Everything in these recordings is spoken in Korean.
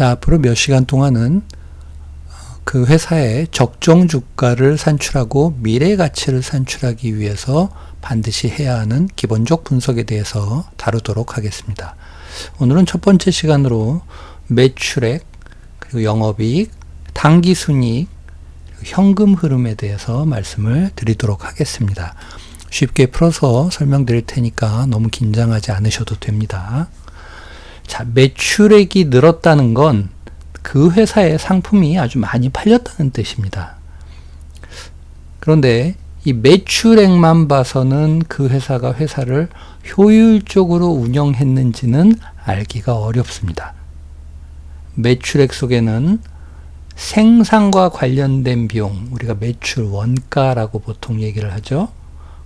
자, 앞으로 몇 시간 동안은 그 회사의 적정 주가를 산출하고 미래 가치를 산출하기 위해서 반드시 해야 하는 기본적 분석에 대해서 다루도록 하겠습니다. 오늘은 첫 번째 시간으로 매출액, 그리고 영업이익, 당기순이익, 현금 흐름에 대해서 말씀을 드리도록 하겠습니다. 쉽게 풀어서 설명드릴 테니까 너무 긴장하지 않으셔도 됩니다. 자, 매출액이 늘었다는 건 그 회사의 상품이 아주 많이 팔렸다는 뜻입니다. 그런데 이 매출액만 봐서는 그 회사가 회사를 효율적으로 운영했는지는 알기가 어렵습니다. 매출액 속에는 생산과 관련된 비용, 우리가 매출 원가라고 보통 얘기를 하죠.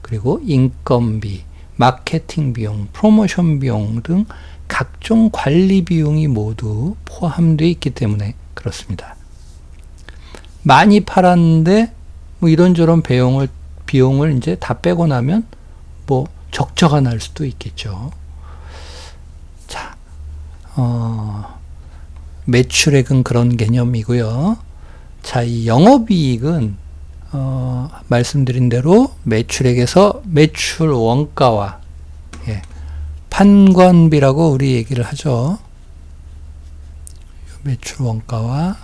그리고 인건비, 마케팅 비용, 프로모션 비용 등 각종 관리 비용이 모두 포함되어 있기 때문에 그렇습니다. 많이 팔았는데 뭐 이런저런 비용을 이제 다 빼고 나면 뭐 적자가 날 수도 있겠죠. 자, 매출액은 그런 개념이고요. 자, 이 영업이익은 말씀드린 대로 매출액에서 매출 원가와 판관비라고 우리 얘기를 하죠. 매출 원가와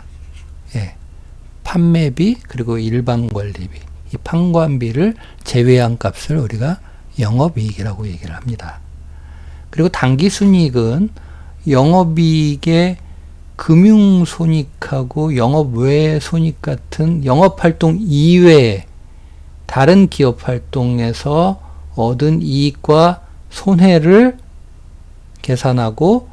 판매비 그리고 일반 관리비, 이 판관비를 제외한 값을 우리가 영업이익이라고 얘기를 합니다. 그리고 당기순이익은 영업이익의 금융손익하고 영업외 손익 같은 영업활동 이외에 다른 기업활동에서 얻은 이익과 손해를 계산하고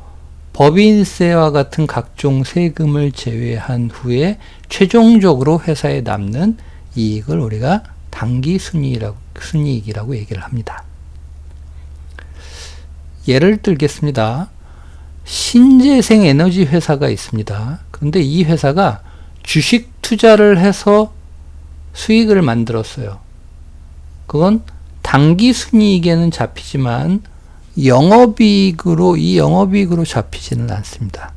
법인세와 같은 각종 세금을 제외한 후에 최종적으로 회사에 남는 이익을 우리가 당기순이익이라고 얘기를 합니다. 예를 들겠습니다. 신재생 에너지 회사가 있습니다. 그런데 이 회사가 주식 투자를 해서 수익을 만들었어요. 그건 당기순이익에는 잡히지만 영업이익으로 잡히지는 않습니다.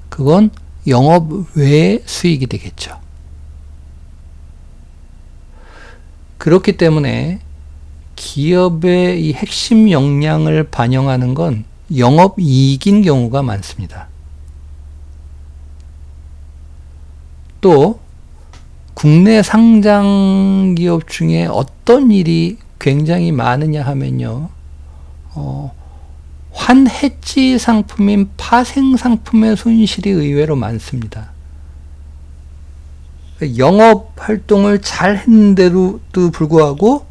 그건 영업 외의 수익이 되겠죠. 그렇기 때문에 기업의 이 핵심 역량을 반영하는 건 영업이익인 경우가 많습니다. 또 국내 상장 기업 중에 어떤 일이 굉장히 많으냐 하면요, 환해지 상품인 파생 상품의 손실이 의외로 많습니다. 영업 활동을 잘 했는데도 불구하고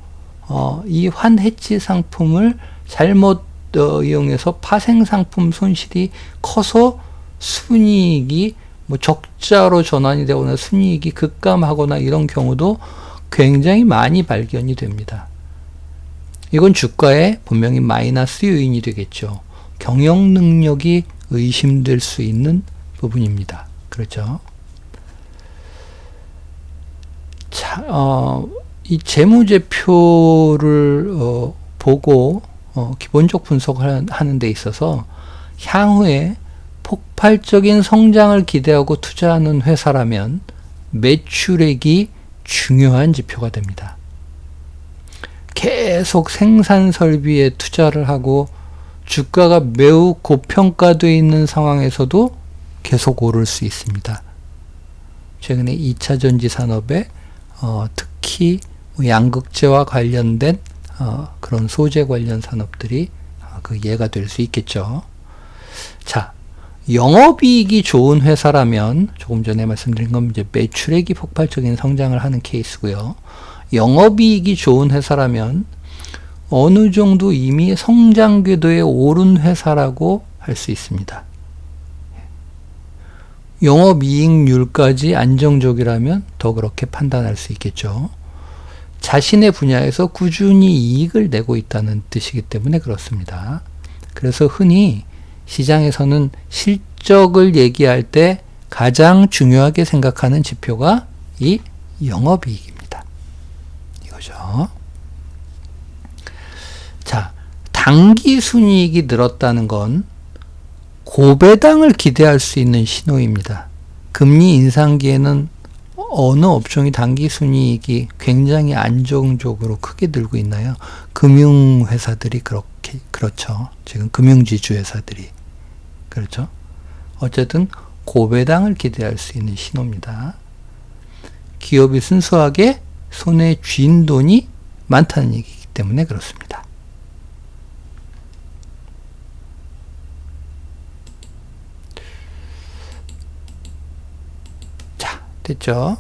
이 환해지 상품을 잘못 이용해서 파생 상품 손실이 커서 순이익이 뭐 적자로 전환이 되거나 순이익이 급감하거나 이런 경우도 굉장히 많이 발견이 됩니다. 이건 주가에 분명히 마이너스 요인이 되겠죠. 경영 능력이 의심될 수 있는 부분입니다. 그렇죠? 자, 이 재무제표를 보고 기본적 분석을 하는 데 있어서 향후에 폭발적인 성장을 기대하고 투자하는 회사라면 매출액이 중요한 지표가 됩니다. 계속 생산 설비에 투자를 하고 주가가 매우 고평가되어 있는 상황에서도 계속 오를 수 있습니다. 최근에 2차 전지 산업에 특히 양극재와 관련된 그런 소재 관련 산업들이 그 예가 될 수 있겠죠. 자, 영업이익이 좋은 회사라면 조금 전에 말씀드린 건 이제 매출액이 폭발적인 성장을 하는 케이스고요. 영업이익이 좋은 회사라면 어느 정도 이미 성장 궤도에 오른 회사라고 할 수 있습니다. 영업이익률까지 안정적이라면 더 그렇게 판단할 수 있겠죠. 자신의 분야에서 꾸준히 이익을 내고 있다는 뜻이기 때문에 그렇습니다. 그래서 흔히 시장에서는 실적을 얘기할 때 가장 중요하게 생각하는 지표가 이 영업이익입니다. 이거죠. 자, 당기순이익이 늘었다는 건 고배당을 기대할 수 있는 신호입니다. 금리 인상기에는 어느 업종이 단기순이익이 굉장히 안정적으로 크게 들고 있나요? 금융회사들이 그렇죠. 지금 금융지주 회사들이. 그렇죠. 어쨌든 고배당을 기대할 수 있는 신호입니다. 기업이 순수하게 손에 쥔 돈이 많다는 얘기이기 때문에 그렇습니다. 자, 됐죠?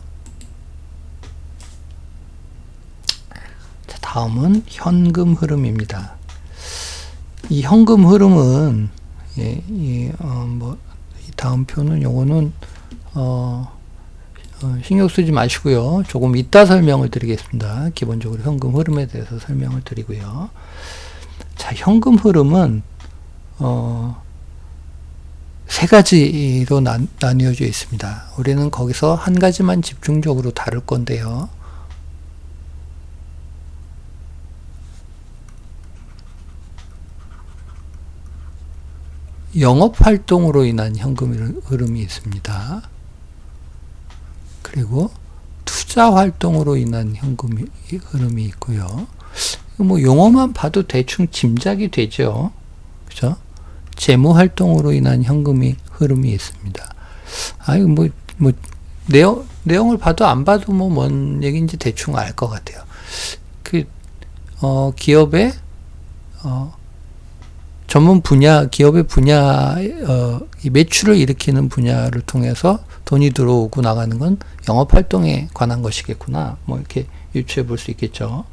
자, 다음은 현금 흐름입니다. 이 현금 흐름은 이 다음 표는 요거는 신경 쓰지 마시고요. 조금 이따 설명을 드리겠습니다. 기본적으로 현금 흐름에 대해서 설명을 드리고요. 자, 현금 흐름은 세 가지로 나뉘어져 있습니다. 우리는 거기서 한 가지만 집중적으로 다룰 건데요. 영업활동으로 인한 현금 흐름이 있습니다. 그리고 투자활동으로 인한 현금 흐름이 있고요. 뭐 용어만 봐도 대충 짐작이 되죠. 그죠? 재무활동으로 인한 현금이 흐름이 있습니다. 아유, 내용을 봐도 안 봐도 뭔 얘기인지 대충 알 것 같아요. 기업의, 전문 분야, 기업의 분야, 이 매출을 일으키는 분야를 통해서 돈이 들어오고 나가는 건 영업활동에 관한 것이겠구나. 뭐 이렇게 유추해 볼 수 있겠죠.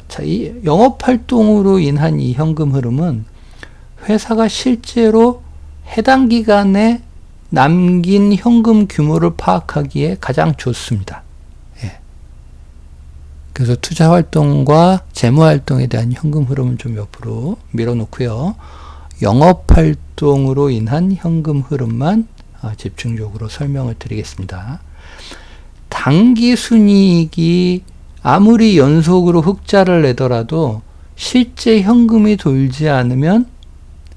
자, 이 영업활동으로 인한 이 현금 흐름은 회사가 실제로 해당 기간에 남긴 현금 규모를 파악하기에 가장 좋습니다. 예. 그래서 투자활동과 재무활동에 대한 현금 흐름은 좀 옆으로 밀어놓고요. 영업활동으로 인한 현금 흐름만 집중적으로 설명을 드리겠습니다. 당기순이익이 아무리 연속으로 흑자를 내더라도 실제 현금이 돌지 않으면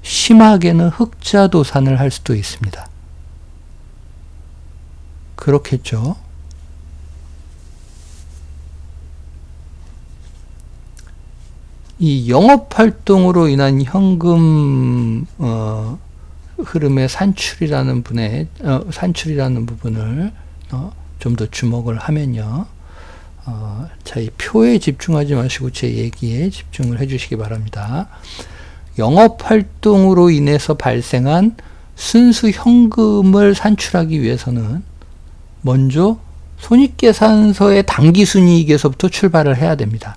심하게는 흑자 도산을 할 수도 있습니다. 그렇겠죠. 이 영업활동으로 인한 현금 흐름의 산출이라는 부분을 좀 더 주목을 하면요. 자, 이 표에 집중하지 마시고 제 얘기에 집중을 해주시기 바랍니다. 영업활동으로 인해서 발생한 순수 현금을 산출하기 위해서는 먼저 손익계산서의 당기순이익에서부터 출발을 해야 됩니다.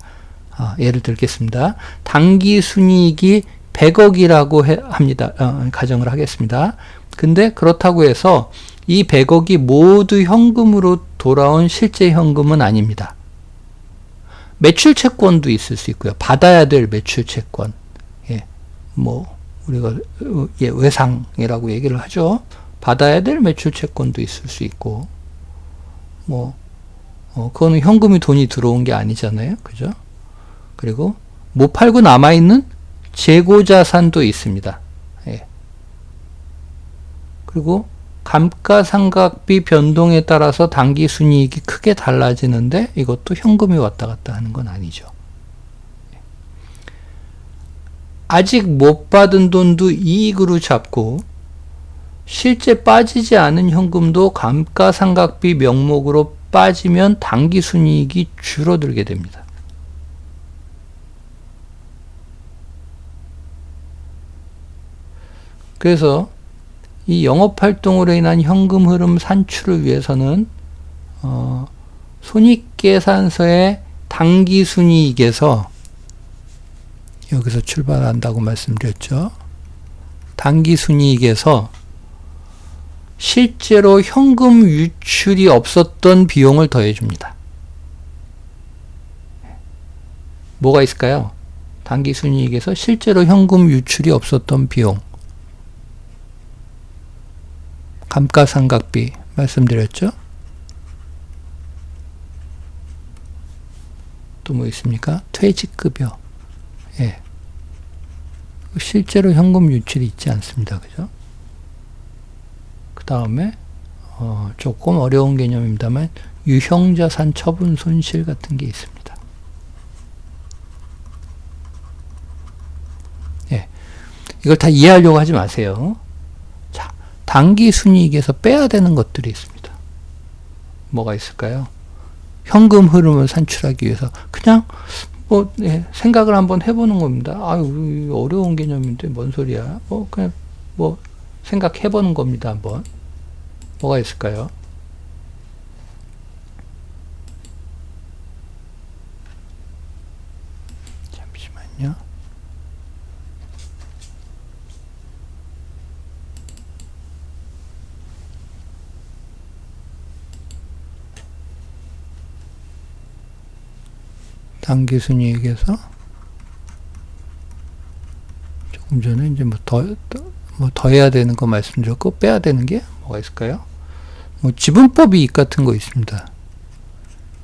예를 들겠습니다. 당기순이익이 100억이라고 합니다. 가정을 하겠습니다. 근데 그렇다고 해서 이 100억이 모두 현금으로 돌아온 실제 현금은 아닙니다. 매출 채권도 있을 수 있고요. 받아야 될 매출 채권. 우리가 외상이라고 얘기를 하죠. 받아야 될 매출 채권도 있을 수 있고, 그거는 현금이 돈이 들어온 게 아니잖아요. 그죠? 그리고 못 팔고 남아있는 재고자산도 있습니다. 예. 그리고 감가상각비 변동에 따라서 당기순이익이 크게 달라지는데 이것도 현금이 왔다 갔다 하는 건 아니죠. 아직 못 받은 돈도 이익으로 잡고 실제 빠지지 않은 현금도 감가상각비 명목으로 빠지면 당기순이익이 줄어들게 됩니다. 그래서 이 영업활동으로 인한 현금 흐름 산출을 위해서는 손익계산서의 당기순이익에서 여기서 출발한다고 말씀드렸죠. 당기순이익에서 실제로 현금 유출이 없었던 비용을 더해줍니다. 뭐가 있을까요? 당기순이익에서 실제로 현금 유출이 없었던 비용. 감가상각비 말씀드렸죠. 또 뭐 있습니까? 퇴직급여. 예. 실제로 현금 유출이 있지 않습니다. 그죠? 그 다음에 조금 어려운 개념입니다만 유형자산 처분 손실 같은 게 있습니다. 예, 이걸 다 이해하려고 하지 마세요. 자, 당기 순이익에서 빼야 되는 것들이 있습니다. 뭐가 있을까요? 현금 흐름을 산출하기 위해서 그냥 생각을 한번 해보는 겁니다. 아유, 어려운 개념인데 뭔 소리야? 그냥 생각해보는 겁니다. 한번. 뭐가 있을까요? 잠시만요. 당기순이익에서 조금 전에 이제 더 해야 되는 거 말씀드렸고, 빼야 되는 게 뭐가 있을까요? 지분법 이익 같은 거 있습니다.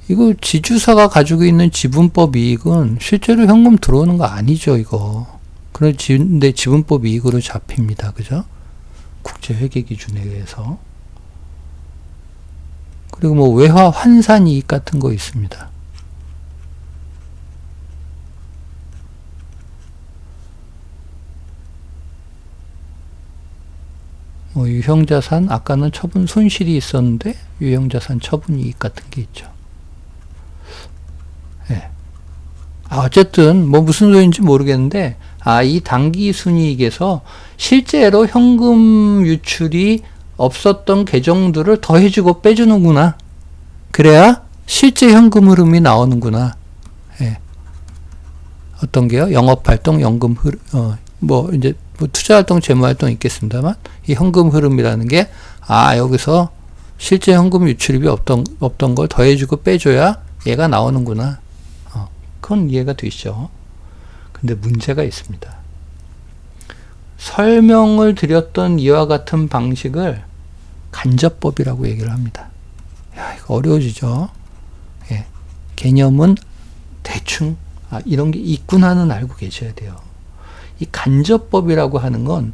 이거 지주사가 가지고 있는 지분법 이익은 실제로 현금 들어오는 거 아니죠, 이거. 근데 지분법 이익으로 잡힙니다. 그죠? 국제회계 기준에 의해서. 그리고 외화 환산 이익 같은 거 있습니다. 유형자산, 아까는 처분 손실이 있었는데, 유형자산 처분 이익 같은 게 있죠. 예. 어쨌든, 무슨 소리인지 모르겠는데, 이 당기순이익에서 실제로 현금 유출이 없었던 계정들을 더해주고 빼주는구나. 그래야 실제 현금 흐름이 나오는구나. 예. 어떤 게요? 영업활동, 연금 흐름, 이제, 투자활동, 재무활동 있겠습니다만, 이 현금 흐름이라는 게, 여기서 실제 현금 유출입이 없던 걸 더해주고 빼줘야 얘가 나오는구나. 그건 이해가 되시죠? 근데 문제가 있습니다. 설명을 드렸던 이와 같은 방식을 간접법이라고 얘기를 합니다. 이거 어려워지죠? 예. 개념은 대충, 이런 게 있구나는 알고 계셔야 돼요. 이 간접법이라고 하는 건,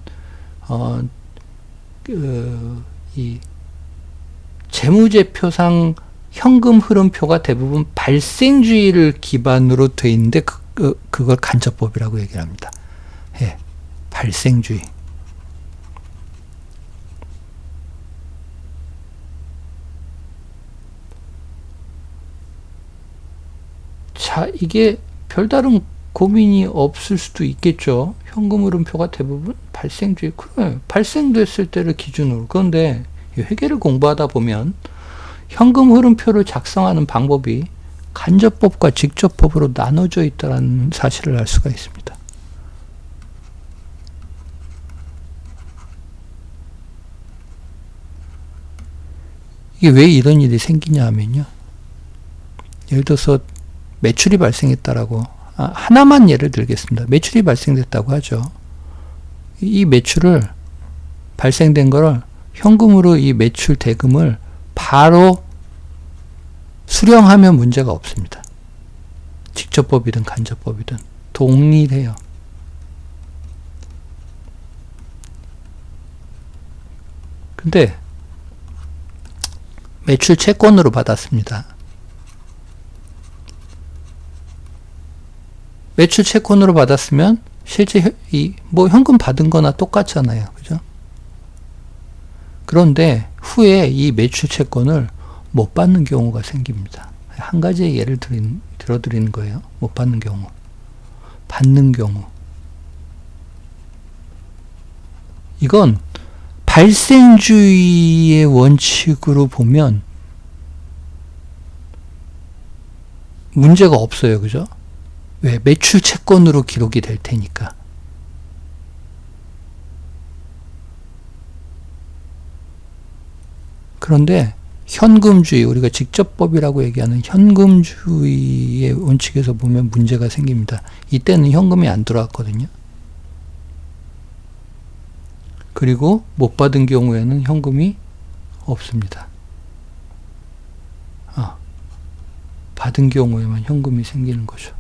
이 재무제표상 현금 흐름표가 대부분 발생주의를 기반으로 돼 있는데, 그걸 간접법이라고 얘기를 합니다. 예, 발생주의. 자, 이게 별다른 고민이 없을 수도 있겠죠. 현금 흐름표가 대부분 발생주의. 그래, 발생됐을 때를 기준으로. 그런데 회계를 공부하다 보면 현금 흐름표를 작성하는 방법이 간접법과 직접법으로 나눠져 있다는 사실을 알 수가 있습니다. 이게 왜 이런 일이 생기냐 하면요. 예를 들어서 매출이 발생했다라고, 하나만 예를 들겠습니다. 매출이 발생됐다고 하죠. 이 매출을, 발생된 거를 현금으로 이 매출 대금을 바로 수령하면 문제가 없습니다. 직접법이든 간접법이든 동일해요. 근데 매출 채권으로 받았습니다. 매출 채권으로 받았으면 실제 현금 받은 거나 똑같잖아요. 그죠? 그런데 후에 이 매출 채권을 못 받는 경우가 생깁니다. 한 가지의 예를 들어드리는 거예요. 못 받는 경우. 받는 경우. 이건 발생주의의 원칙으로 보면 문제가 없어요. 그죠? 왜? 매출 채권으로 기록이 될 테니까. 그런데 현금주의, 우리가 직접법이라고 얘기하는 현금주의의 원칙에서 보면 문제가 생깁니다. 이때는 현금이 안 들어왔거든요. 그리고 못 받은 경우에는 현금이 없습니다. 받은 경우에만 현금이 생기는 거죠.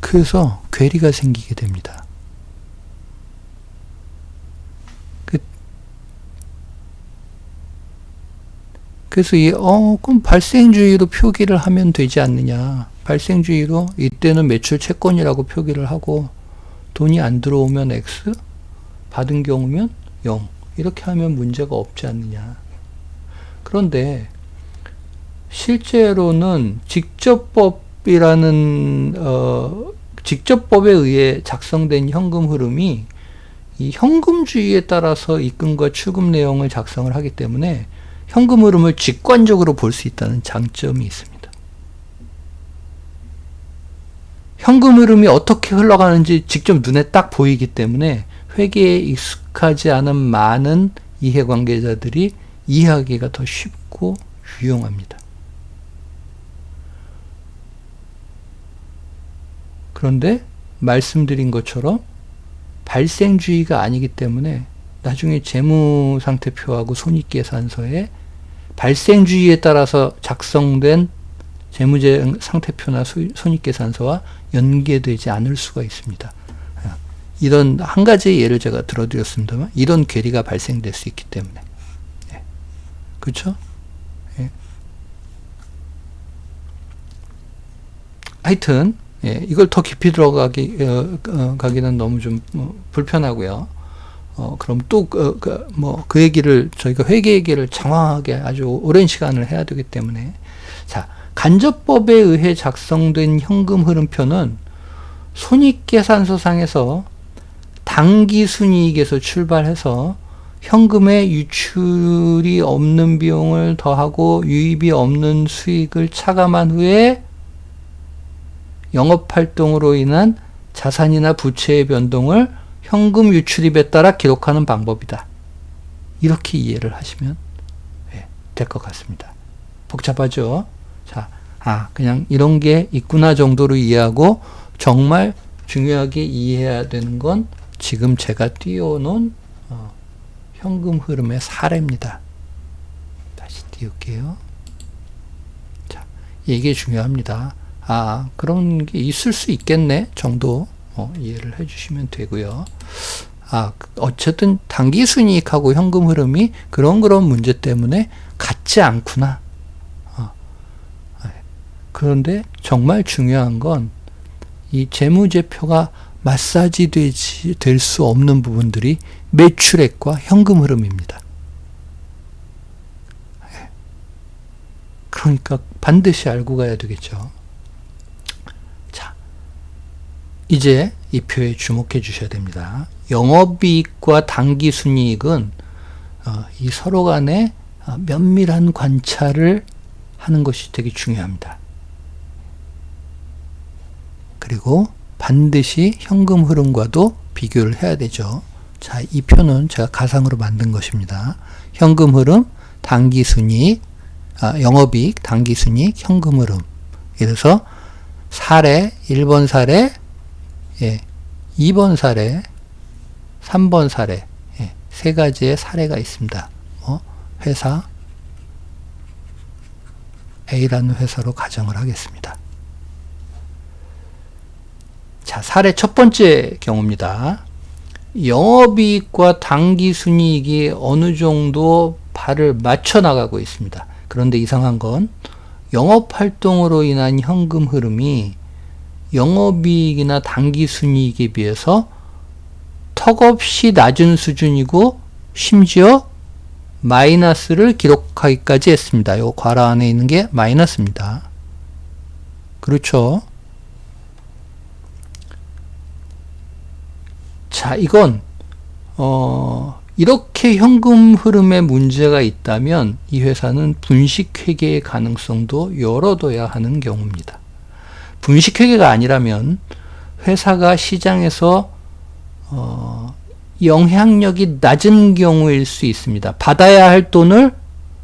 그래서 괴리가 생기게 됩니다. 그래서 그럼 발생주의로 표기를 하면 되지 않느냐. 발생주의로 이때는 매출 채권이라고 표기를 하고 돈이 안 들어오면 X, 받은 경우면 0. 이렇게 하면 문제가 없지 않느냐. 그런데 실제로는 직접법에 의해 작성된 현금 흐름이 이 현금주의에 따라서 입금과 출금 내용을 작성을 하기 때문에 현금 흐름을 직관적으로 볼 수 있다는 장점이 있습니다. 현금 흐름이 어떻게 흘러가는지 직접 눈에 딱 보이기 때문에 회계에 익숙하지 않은 많은 이해관계자들이 이해하기가 더 쉽고 유용합니다. 그런데 말씀드린 것처럼 발생주의가 아니기 때문에 나중에 재무상태표하고 손익계산서에 발생주의에 따라서 작성된 재무상태표나 손익계산서와 연계되지 않을 수가 있습니다. 이런 한 가지 예를 제가 들어드렸습니다만 이런 괴리가 발생될 수 있기 때문에 그렇죠? 하여튼 이걸 더 깊이 가기는 너무 좀 불편하고요. 그럼 또 그 얘기를 저희가 회계 얘기를 장황하게 아주 오랜 시간을 해야 되기 때문에 자 간접법에 의해 작성된 현금 흐름표는 손익계산서상에서 당기순이익에서 출발해서 현금의 유출이 없는 비용을 더하고 유입이 없는 수익을 차감한 후에 영업활동으로 인한 자산이나 부채의 변동을 현금 유출입에 따라 기록하는 방법이다. 이렇게 이해를 하시면 될 것 같습니다. 복잡하죠? 자, 그냥 이런 게 있구나 정도로 이해하고 정말 중요하게 이해해야 되는 건 지금 제가 띄워놓은 현금 흐름의 사례입니다. 다시 띄울게요. 자, 이게 중요합니다. 그런 게 있을 수 있겠네 정도 이해를 해주시면 되고요. 어쨌든 당기순이익하고 현금 흐름이 그런 문제 때문에 같지 않구나. 그런데 정말 중요한 건 이 재무제표가 마사지 될 수 없는 부분들이 매출액과 현금 흐름입니다. 그러니까 반드시 알고 가야 되겠죠. 자, 이제 이 표에 주목해 주셔야 됩니다. 영업이익과 당기순이익은 이 서로 간에 면밀한 관찰을 하는 것이 되게 중요합니다. 그리고 반드시 현금 흐름과도 비교를 해야 되죠. 자, 이 표는 제가 가상으로 만든 것입니다. 현금 흐름, 당기순이익, 영업이익, 당기순이익, 현금 흐름. 그래서 사례, 1번 사례, 2번 사례, 3번 사례, 세 가지의 사례가 있습니다. 회사 A라는 회사로 가정을 하겠습니다. 자, 사례 첫 번째 경우입니다. 영업이익과 당기순이익이 어느 정도 발을 맞춰 나가고 있습니다. 그런데 이상한 건 영업활동으로 인한 현금 흐름이 영업이익이나 당기순이익에 비해서 턱없이 낮은 수준이고 심지어 마이너스를 기록하기까지 했습니다. 이 괄호 안에 있는 게 마이너스입니다. 그렇죠? 자, 이건 이렇게 현금 흐름에 문제가 있다면 이 회사는 분식회계의 가능성도 열어둬야 하는 경우입니다. 분식회계가 아니라면 회사가 시장에서 영향력이 낮은 경우일 수 있습니다. 받아야 할 돈을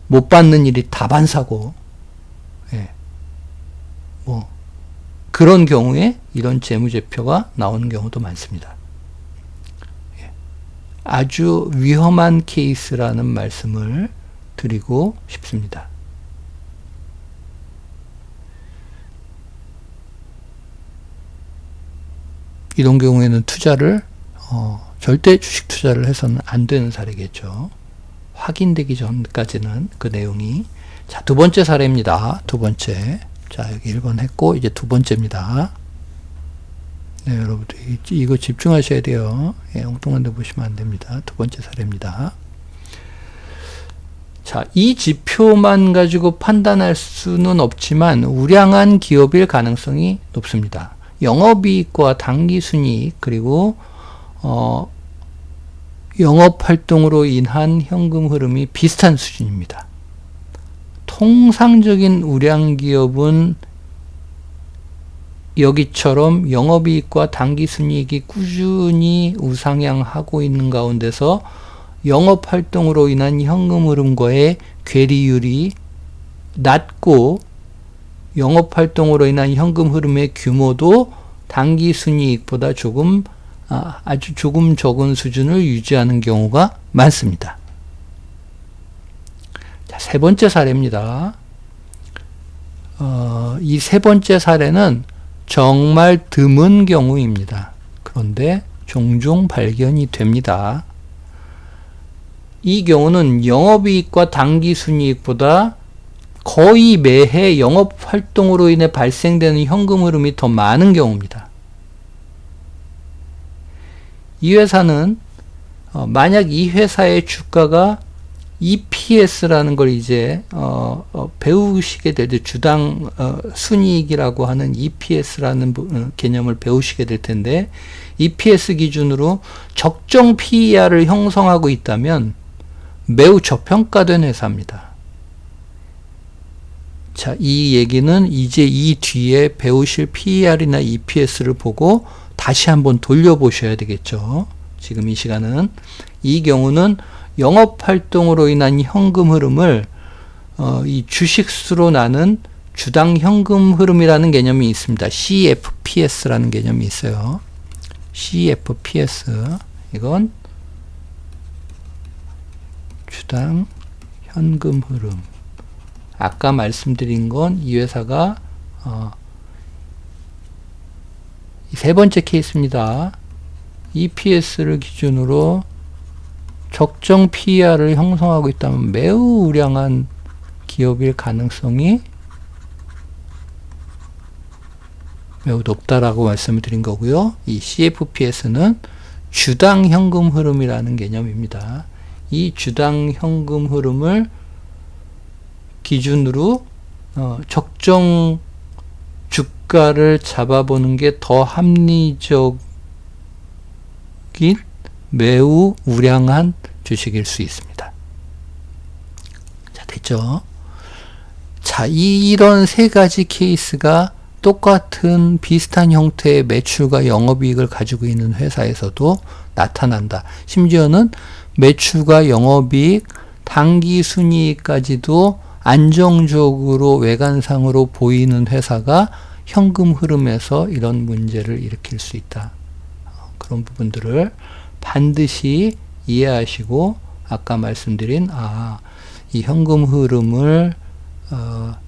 못 받는 일이 다반사고, 그런 경우에 이런 재무제표가 나오는 경우도 많습니다. 아주 위험한 케이스라는 말씀을 드리고 싶습니다. 이런 경우에는 투자를 절대 주식 투자를 해서는 안 되는 사례겠죠. 확인되기 전까지는 그 내용이. 자, 두 번째 사례입니다. 두 번째. 자, 여기 1번 했고, 이제 두 번째입니다. 네, 여러분들, 이거 집중하셔야 돼요. 예, 엉뚱한 데 보시면 안 됩니다. 두 번째 사례입니다. 자, 이 지표만 가지고 판단할 수는 없지만, 우량한 기업일 가능성이 높습니다. 영업이익과 당기순이익, 그리고, 영업활동으로 인한 현금 흐름이 비슷한 수준입니다. 통상적인 우량기업은 여기처럼 영업이익과 당기순이익이 꾸준히 우상향하고 있는 가운데서 영업활동으로 인한 현금 흐름과의 괴리율이 낮고 영업활동으로 인한 현금 흐름의 규모도 당기순이익보다 아주 조금 적은 수준을 유지하는 경우가 많습니다. 자, 세 번째 사례입니다. 이 세 번째 사례는 정말 드문 경우입니다. 그런데 종종 발견이 됩니다. 이 경우는 영업이익과 당기순이익보다 거의 매해 영업활동으로 인해 발생되는 현금 흐름이 더 많은 경우입니다. 이 회사는 만약 이 회사의 주가가 EPS라는 걸 이제 배우시게 될 때 주당 순이익이라고 하는 EPS라는 개념을 배우시게 될 텐데 EPS 기준으로 적정 PER을 형성하고 있다면 매우 저평가된 회사입니다. 자, 이 얘기는 이제 이 뒤에 배우실 PER이나 EPS를 보고 다시 한번 돌려보셔야 되겠죠. 지금 이 시간은 이 경우는 영업활동으로 인한 현금 흐름을 이 주식수로 나눈 주당 현금 흐름이라는 개념이 있습니다. CFPS라는 개념이 있어요. CFPS 이건 주당 현금 흐름. 아까 말씀드린 건 이 회사가 세 번째 케이스입니다. EPS를 기준으로 적정 PER을 형성하고 있다면 매우 우량한 기업일 가능성이 매우 높다라고 말씀을 드린 거고요. 이 CFPS는 주당 현금 흐름이라는 개념입니다. 이 주당 현금 흐름을 기준으로 적정 주가를 잡아보는 게 더 합리적인 매우 우량한 주식일 수 있습니다. 자, 됐죠? 자, 이런 세 가지 케이스가 똑같은 비슷한 형태의 매출과 영업이익을 가지고 있는 회사에서도 나타난다. 심지어는 매출과 영업이익, 당기순이익까지도 안정적으로 외관상으로 보이는 회사가 현금 흐름에서 이런 문제를 일으킬 수 있다. 그런 부분들을 반드시 이해하시고 아까 말씀드린 이 현금 흐름을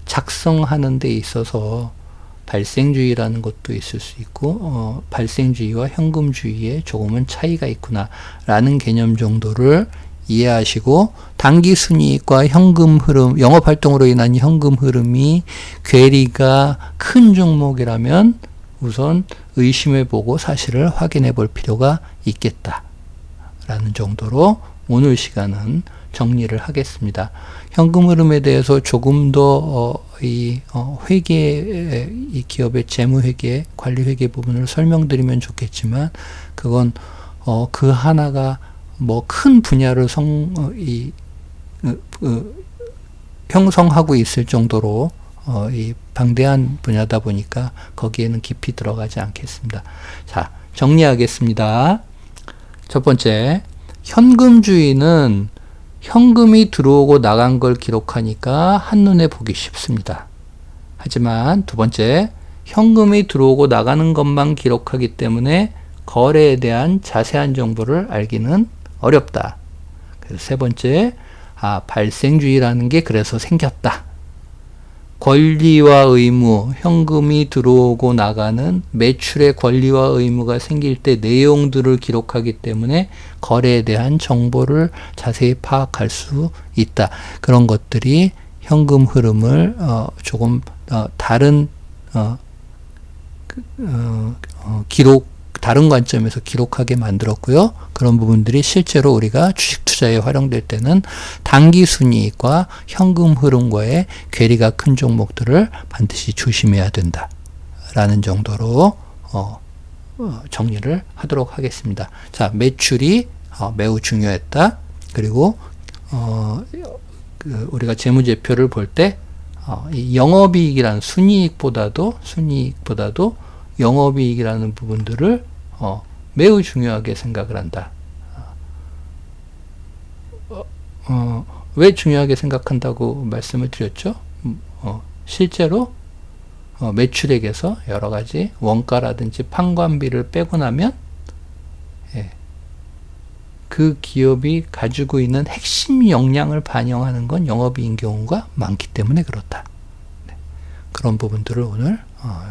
작성하는 데 있어서 발생주의라는 것도 있을 수 있고 발생주의와 현금주의에 조금은 차이가 있구나 라는 개념 정도를 이해하시고 당기순이익과 현금 흐름, 영업활동으로 인한 현금 흐름이 괴리가 큰 종목이라면 우선 의심해보고 사실을 확인해 볼 필요가 있겠다 라는 정도로 오늘 시간은 정리를 하겠습니다. 현금 흐름에 대해서 조금 더 회계, 이 기업의 재무회계, 관리회계 부분을 설명드리면 좋겠지만 그건 그 하나가 뭐 큰 분야를 형성하고 있을 정도로 이 방대한 분야다 보니까 거기에는 깊이 들어가지 않겠습니다. 자, 정리하겠습니다. 첫 번째, 현금주의는 현금이 들어오고 나간 걸 기록하니까 한눈에 보기 쉽습니다. 하지만 두 번째, 현금이 들어오고 나가는 것만 기록하기 때문에 거래에 대한 자세한 정보를 알기는 어렵다. 그래서 세 번째, 발생주의라는 게 그래서 생겼다. 권리와 의무, 현금이 들어오고 나가는 매출의 권리와 의무가 생길 때 내용들을 기록하기 때문에 거래에 대한 정보를 자세히 파악할 수 있다. 그런 것들이 현금 흐름을 조금 다른 다른 관점에서 기록하게 만들었고요. 그런 부분들이 실제로 우리가 주식 투자에 활용될 때는 단기 순이익과 현금 흐름과의 괴리가 큰 종목들을 반드시 조심해야 된다. 라는 정도로 정리를 하도록 하겠습니다. 자, 매출이 매우 중요했다. 그리고 우리가 재무제표를 볼 때 영업이익이라는 순이익보다도 영업이익이라는 부분들을 매우 중요하게 생각을 한다. 왜 중요하게 생각한다고 말씀을 드렸죠? 실제로 매출액에서 여러 가지 원가라든지 판관비를 빼고 나면 그 기업이 가지고 있는 핵심 역량을 반영하는 건 영업이익인 경우가 많기 때문에 그렇다. 그런 부분들을 오늘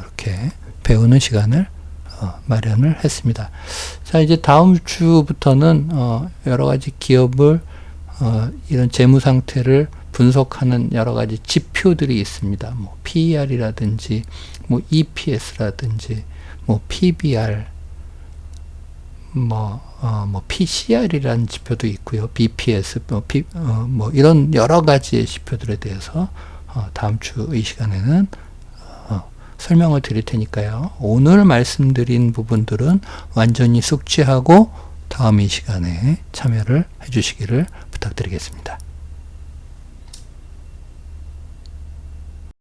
이렇게 배우는 시간을 마련을 했습니다. 자, 이제 다음 주부터는 여러 가지 기업을 이런 재무 상태를 분석하는 여러 가지 지표들이 있습니다. 뭐 PER이라든지 뭐 EPS라든지 뭐 PBR 뭐 PCR이라는 지표도 있고요. BPS 뭐 이런 여러 가지의 지표들에 대해서 다음 주 이 시간에는 설명을 드릴 테니까요. 오늘 말씀드린 부분들은 완전히 숙지하고 다음 이 시간에 참여를 해주시기를 부탁드리겠습니다.